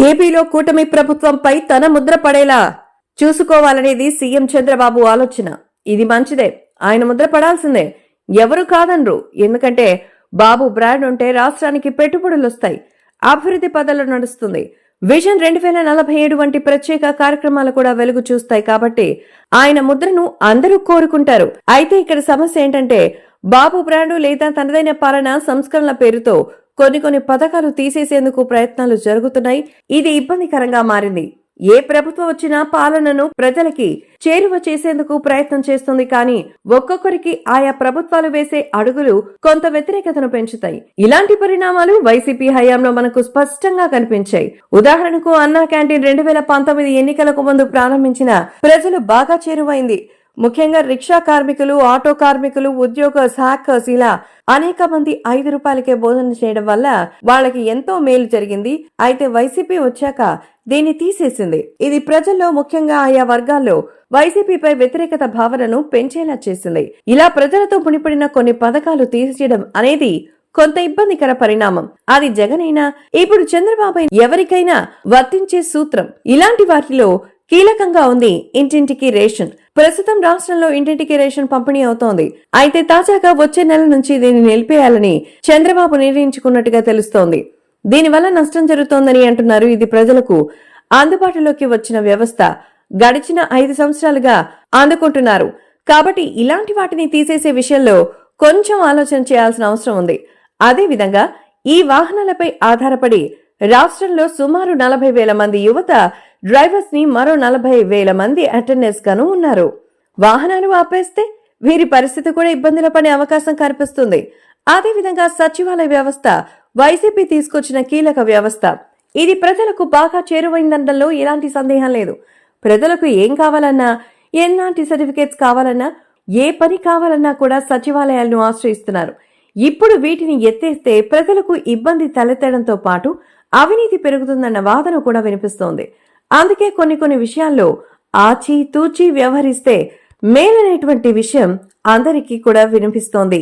ఏపీలో కూటమి ప్రభుత్వంపై తన ముద్ర పడేలా చూసుకోవాలనేది సీఎం చంద్రబాబు ఆలోచన. ఇది మంచిదే, ఆయన ముద్ర పడాల్సిందే, ఎవరు కాదనరు. ఎందుకంటే బాబు బ్రాండ్ ఉంటే రాష్ట్రానికి పెట్టుబడులు వస్తాయి, అభివృద్ధి పదాలు నడుస్తుంది, విజన్ 2047 వంటి ప్రత్యేక కార్యక్రమాలు కూడా వెలుగు చూస్తాయి. కాబట్టి ఆయన ముద్రను అందరూ కోరుకుంటారు. అయితే ఇక్కడ సమస్య ఏంటంటే బాబు బ్రాండు లేదా తనదైన పాలన సంస్కరణల పేరుతో కొన్ని పథకాలు తీసేసేందుకు ప్రయత్నాలు జరుగుతున్నాయి. ఇది ఇబ్బందికరంగా మారింది. ఏ ప్రభుత్వం వచ్చినా పాలనను ప్రజలకి చేరువ చేసేందుకు ప్రయత్నం చేస్తుంది. కానీ ఒక్కొక్కరికి ఆయా ప్రభుత్వాలు వేసే అడుగులు కొంత వ్యతిరేకతను పెంచుతాయి. ఇలాంటి పరిణామాలు వైసీపీ హయాంలో మనకు స్పష్టంగా కనిపించాయి. ఉదాహరణకు అన్నా క్యాంటీన్ 2019 ఎన్నికలకు ముందు ప్రారంభించిన ప్రజలు బాగా చేరువైంది. ముఖ్యంగా రిక్షా కార్మికులు, ఆటో కార్మికులు, ఉద్యోగ హ్యాకర్స్ ఇలా అనేక మంది 5 రూపాయలకే భోజనం చేయడం వల్ల వాళ్ళకి ఎంతో మేలు జరిగింది. అయితే వైసీపీ వచ్చాక దీన్ని తీసేసింది. ఇది ప్రజల్లో ముఖ్యంగా ఆయా వర్గాల్లో వైసీపీపై వ్యతిరేకత భావనను పెంచేలా చేసింది. ఇలా ప్రజలతో ముడిపడిన కొన్ని పథకాలు తీసేయడం అనేది కొంత ఇబ్బందికర పరిణామం. అది జగన్ అయినా ఇప్పుడు చంద్రబాబు ఎవరికైనా వర్తించే సూత్రం. ఇలాంటి వాటిలో కీలకంగా ఉంది ఇంటింటికి రేషన్. ప్రస్తుతం రాష్ట్రంలో ఇంటింటికి రేషన్ పంపిణీ అవుతోంది. అయితే తాజాగా వచ్చే నెల నుంచి దీన్ని నిలిపేయాలని చంద్రబాబు నిర్ణయించుకున్నట్టుగా తెలుస్తోంది. దీనివల్ల నష్టం జరుగుతోందని అంటున్నారు. ఇది ప్రజలకు అందుబాటులోకి వచ్చిన వ్యవస్థ. గడిచిన 5 సంవత్సరాలుగా అందుకుంటున్నారు. కాబట్టి ఇలాంటి వాటిని తీసేసే విషయంలో కొంచెం ఆలోచన చేయాల్సిన అవసరం ఉంది. అదేవిధంగా ఈ వాహనాలపై ఆధారపడి రాష్ట్రంలో సుమారు 40,000 మంది యువత డ్రైవర్స్ ని, మరో 40,000 మంది అటెండర్స్ గాను ఉన్నారు. వాహనాలు ఆపేస్తే వీరి పరిస్థితి కూడా ఇబ్బందుల పడే అవకాశం కనిపిస్తుంది. అదేవిధంగా సచివాలయ వ్యవస్థ వైసీపీ తీసుకొచ్చిన కీలక వ్యవస్థ. ఇది ప్రజలకు బాగా చేరువైందనడంలో ఎలాంటి సందేహం లేదు. ప్రజలకు ఏం కావాలన్నా, ఎలాంటి సర్టిఫికేట్స్ కావాలన్నా, ఏ పని కావాలన్నా కూడా సచివాలయాలను ఆశ్రయిస్తున్నారు. ఇప్పుడు వీటిని ఎత్తేస్తే ప్రజలకు ఇబ్బంది తలెత్తడంతో పాటు అవినీతి పెరుగుతుందన్న వాదన కూడా వినిపిస్తోంది. అందుకే కొన్ని విషయాల్లో ఆచి తూచి వ్యవహరిస్తే మేలనేటువంటి విషయం అందరికీ కూడా వినిపిస్తోంది.